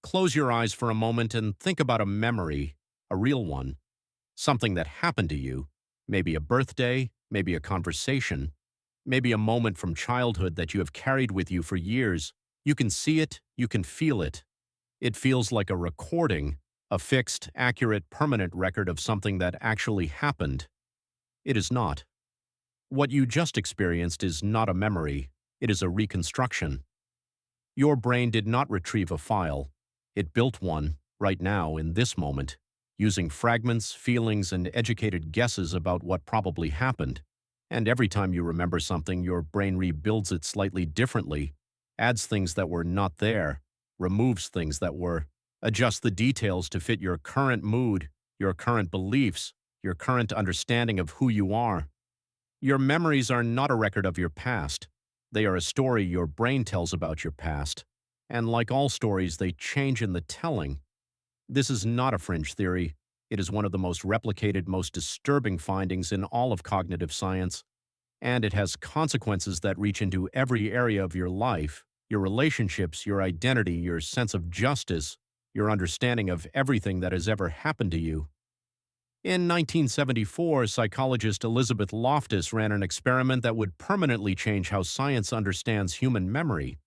Close your eyes for a moment and think about a memory, a real one, something that happened to you, maybe a birthday, maybe a conversation, maybe a moment from childhood that you have carried with you for years. You can see it, you can feel it. It feels like a recording, a fixed, accurate, permanent record of something that actually happened. It is not. What you just experienced is not a memory, it is a reconstruction. Your brain did not retrieve a file. It built one, right now, in this moment, using fragments, feelings, and educated guesses about what probably happened. And every time you remember something, your brain rebuilds it slightly differently, adds things that were not there, removes things that were, adjusts the details to fit your current mood, your current beliefs, your current understanding of who you are. Your memories are not a record of your past. They are a story your brain tells about your past. And like all stories, they change in the telling. This is not a fringe theory. It is one of the most replicated, most disturbing findings in all of cognitive science. And it has consequences that reach into every area of your life, your relationships, your identity, your sense of justice, your understanding of everything that has ever happened to you. In 1974, psychologist Elizabeth Loftus ran an experiment that would permanently change how science understands human memory.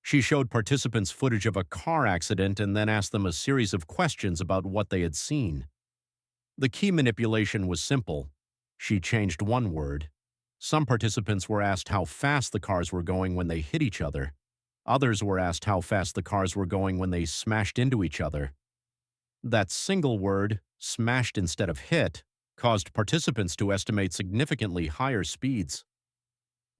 She showed participants footage of a car accident and then asked them a series of questions about what they had seen. The key manipulation was simple. She changed one word. Some participants were asked how fast the cars were going when they hit each other. Others were asked how fast the cars were going when they smashed into each other. That single word, smashed instead of hit, caused participants to estimate significantly higher speeds.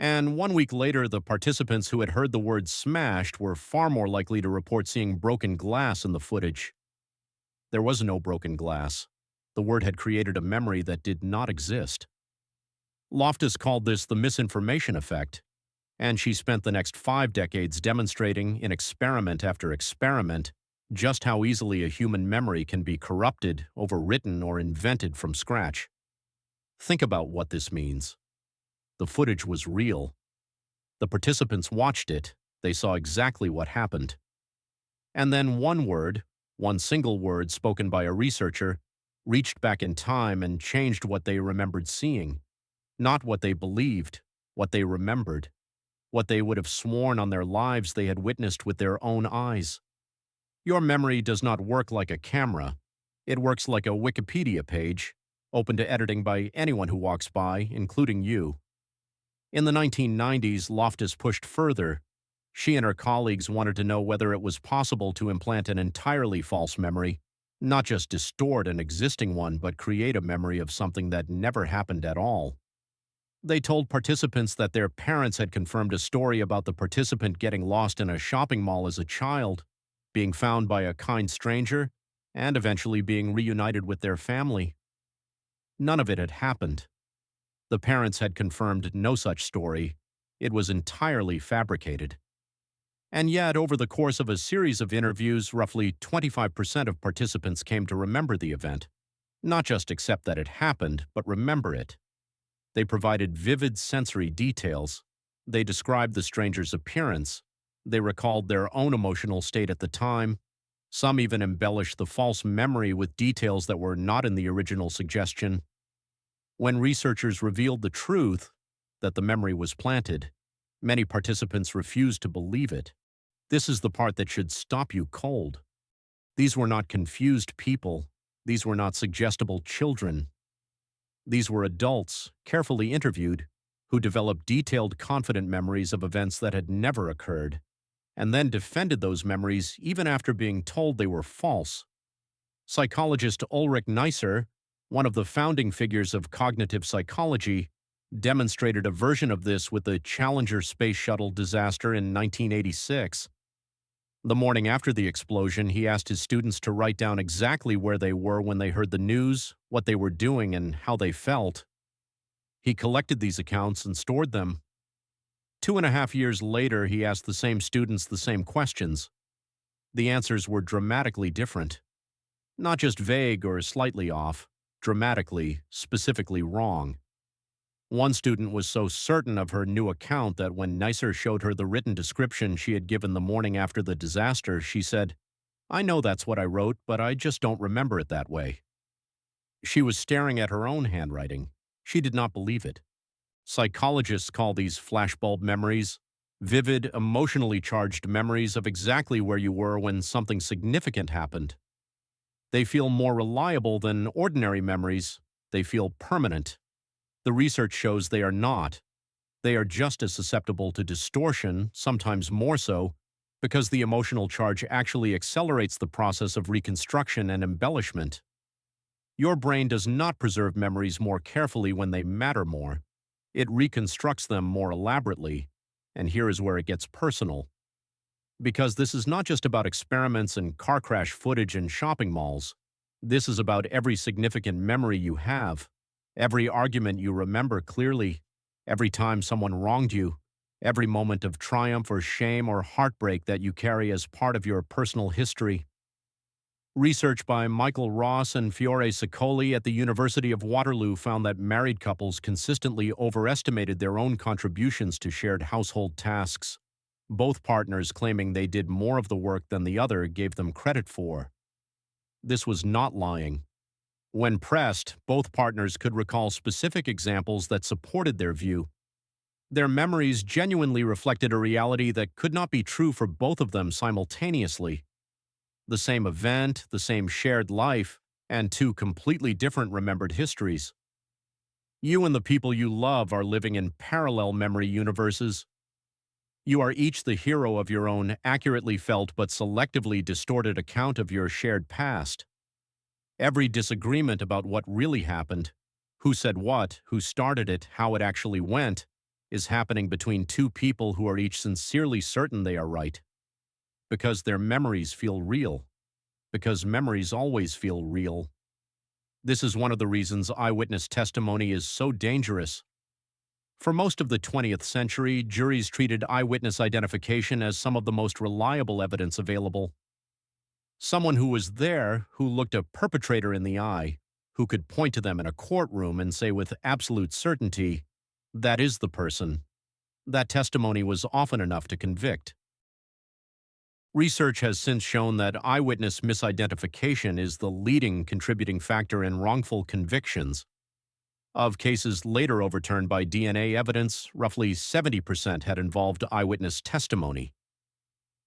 And 1 week later, the participants who had heard the word smashed were far more likely to report seeing broken glass in the footage. There was no broken glass. The word had created a memory that did not exist. Loftus called this the misinformation effect, and she spent the next 5 decades demonstrating, in experiment after experiment, just how easily a human memory can be corrupted, overwritten, or invented from scratch. Think about what this means. The footage was real. The participants watched it. They saw exactly what happened. And then one single word spoken by a researcher, reached back in time and changed what they remembered seeing. Not what they believed, what they remembered, what they would have sworn on their lives they had witnessed with their own eyes. Your memory does not work like a camera. It works like a Wikipedia page, open to editing by anyone who walks by, including you. In the 1990s, Loftus pushed further. She and her colleagues wanted to know whether it was possible to implant an entirely false memory, not just distort an existing one, but create a memory of something that never happened at all. They told participants that their parents had confirmed a story about the participant getting lost in a shopping mall as a child, being found by a kind stranger, and eventually being reunited with their family. None of it had happened. The parents had confirmed no such story. It was entirely fabricated. And yet, over the course of a series of interviews, roughly 25% of participants came to remember the event. Not just accept that it happened, but remember it. They provided vivid sensory details. They described the stranger's appearance. They recalled their own emotional state at the time. Some even embellished the false memory with details that were not in the original suggestion. When researchers revealed the truth, that the memory was planted, many participants refused to believe it. This is the part that should stop you cold. These were not confused people. These were not suggestible children. These were adults, carefully interviewed, who developed detailed, confident memories of events that had never occurred, and then defended those memories even after being told they were false. Psychologist Ulrich Neisser, one of the founding figures of cognitive psychology, demonstrated a version of this with the Challenger space shuttle disaster in 1986. The morning after the explosion, he asked his students to write down exactly where they were when they heard the news, what they were doing, and how they felt. He collected these accounts and stored them. 2.5 years later, he asked the same students the same questions. The answers were dramatically different. Not just vague or slightly off, dramatically, specifically wrong. One student was so certain of her new account that when Neisser showed her the written description she had given the morning after the disaster, she said, I know that's what I wrote, but I just don't remember it that way. She was staring at her own handwriting. She did not believe it. Psychologists call these flashbulb memories vivid, emotionally charged memories of exactly where you were when something significant happened. They feel more reliable than ordinary memories. They feel permanent. The research shows they are not. They are just as susceptible to distortion, sometimes more so, because the emotional charge actually accelerates the process of reconstruction and embellishment. Your brain does not preserve memories more carefully when they matter more. It reconstructs them more elaborately. And here is where it gets personal. Because this is not just about experiments and car crash footage in shopping malls. This is about every significant memory you have, every argument you remember clearly, every time someone wronged you, every moment of triumph or shame or heartbreak that you carry as part of your personal history. Research by Michael Ross and Fiore Saccoli at the University of Waterloo found that married couples consistently overestimated their own contributions to shared household tasks, both partners claiming they did more of the work than the other gave them credit for. This was not lying. When pressed, both partners could recall specific examples that supported their view. Their memories genuinely reflected a reality that could not be true for both of them simultaneously. The same event, the same shared life, and two completely different remembered histories. You and the people you love are living in parallel memory universes. You are each the hero of your own accurately felt but selectively distorted account of your shared past. Every disagreement about what really happened, who said what, who started it, how it actually went, is happening between two people who are each sincerely certain they are right. Because their memories feel real. Because memories always feel real. This is one of the reasons eyewitness testimony is so dangerous. For most of the 20th century, juries treated eyewitness identification as some of the most reliable evidence available. Someone who was there, who looked a perpetrator in the eye, who could point to them in a courtroom and say with absolute certainty, "That is the person." That testimony was often enough to convict. Research has since shown that eyewitness misidentification is the leading contributing factor in wrongful convictions. Of cases later overturned by DNA evidence, roughly 70% had involved eyewitness testimony.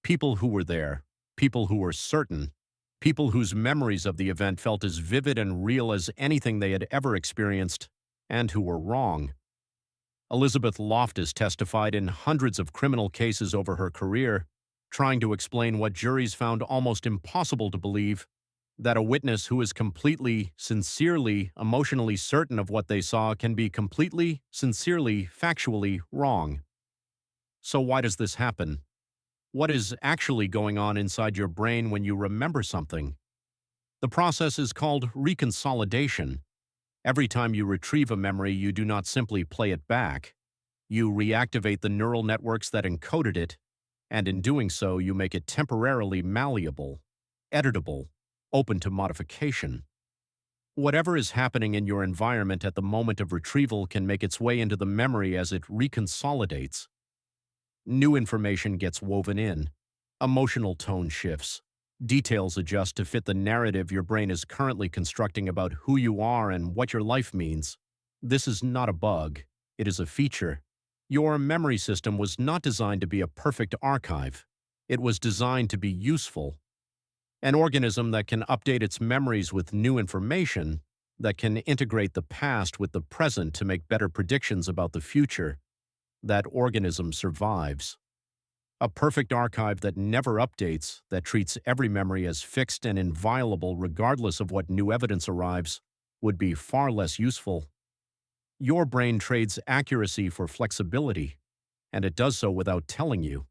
People who were there, people who were certain, people whose memories of the event felt as vivid and real as anything they had ever experienced, and who were wrong. Elizabeth Loftus testified in hundreds of criminal cases over her career, trying to explain what juries found almost impossible to believe, that a witness who is completely, sincerely, emotionally certain of what they saw can be completely, sincerely, factually wrong. So why does this happen? What is actually going on inside your brain when you remember something? The process is called reconsolidation. Every time you retrieve a memory, you do not simply play it back. You reactivate the neural networks that encoded it, and in doing so, you make it temporarily malleable, editable, open to modification. Whatever is happening in your environment at the moment of retrieval can make its way into the memory as it reconsolidates. New information gets woven in. Emotional tone shifts. Details adjust to fit the narrative your brain is currently constructing about who you are and what your life means. This is not a bug. It is a feature. Your memory system was not designed to be a perfect archive. It was designed to be useful. An organism that can update its memories with new information, that can integrate the past with the present to make better predictions about the future, that organism survives. A perfect archive that never updates, that treats every memory as fixed and inviolable regardless of what new evidence arrives, would be far less useful. Your brain trades accuracy for flexibility, and it does so without telling you.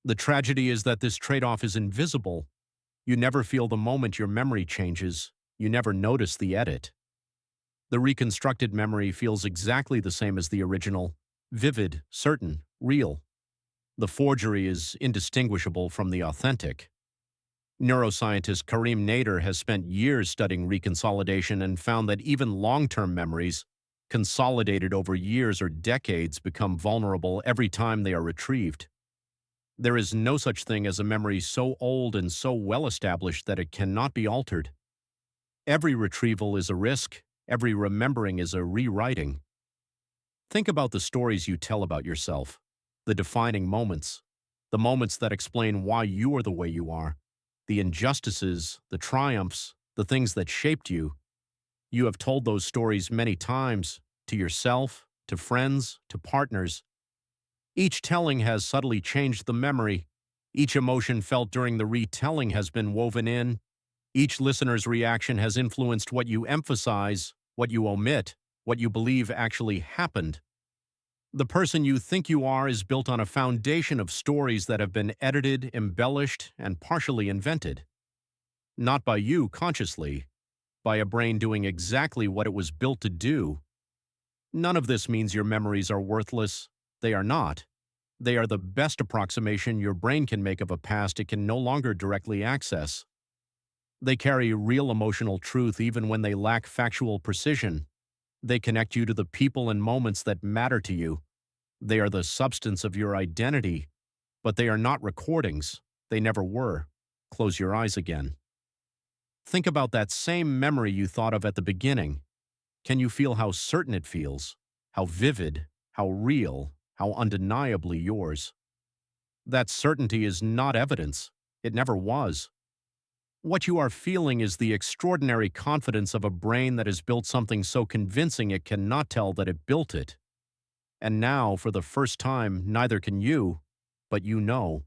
The tragedy is that this trade-off is invisible. You never feel the moment your memory changes. You never notice the edit. The reconstructed memory feels exactly the same as the original, vivid, certain, real. The forgery is indistinguishable from the authentic. Neuroscientist Karim Nader has spent years studying reconsolidation and found that even long-term memories, consolidated over years or decades, become vulnerable every time they are retrieved. There is no such thing as a memory so old and so well established that it cannot be altered. Every retrieval is a risk, every remembering is a rewriting. Think about the stories you tell about yourself, the defining moments, the moments that explain why you are the way you are, the injustices, the triumphs, the things that shaped you. You have told those stories many times, to yourself, to friends, to partners. Each telling has subtly changed the memory. Each emotion felt during the retelling has been woven in. Each listener's reaction has influenced what you emphasize, what you omit, what you believe actually happened. The person you think you are is built on a foundation of stories that have been edited, embellished, and partially invented. Not by you consciously, by a brain doing exactly what it was built to do. None of this means your memories are worthless. They are not. They are the best approximation your brain can make of a past it can no longer directly access. They carry real emotional truth even when they lack factual precision. They connect you to the people and moments that matter to you. They are the substance of your identity, but they are not recordings. They never were. Close your eyes again. Think about that same memory you thought of at the beginning. Can you feel how certain it feels? How vivid? How real? How undeniably yours? That certainty is not evidence. It never was. What you are feeling is the extraordinary confidence of a brain that has built something so convincing it cannot tell that it built it. And now, for the first time, neither can you, but you know.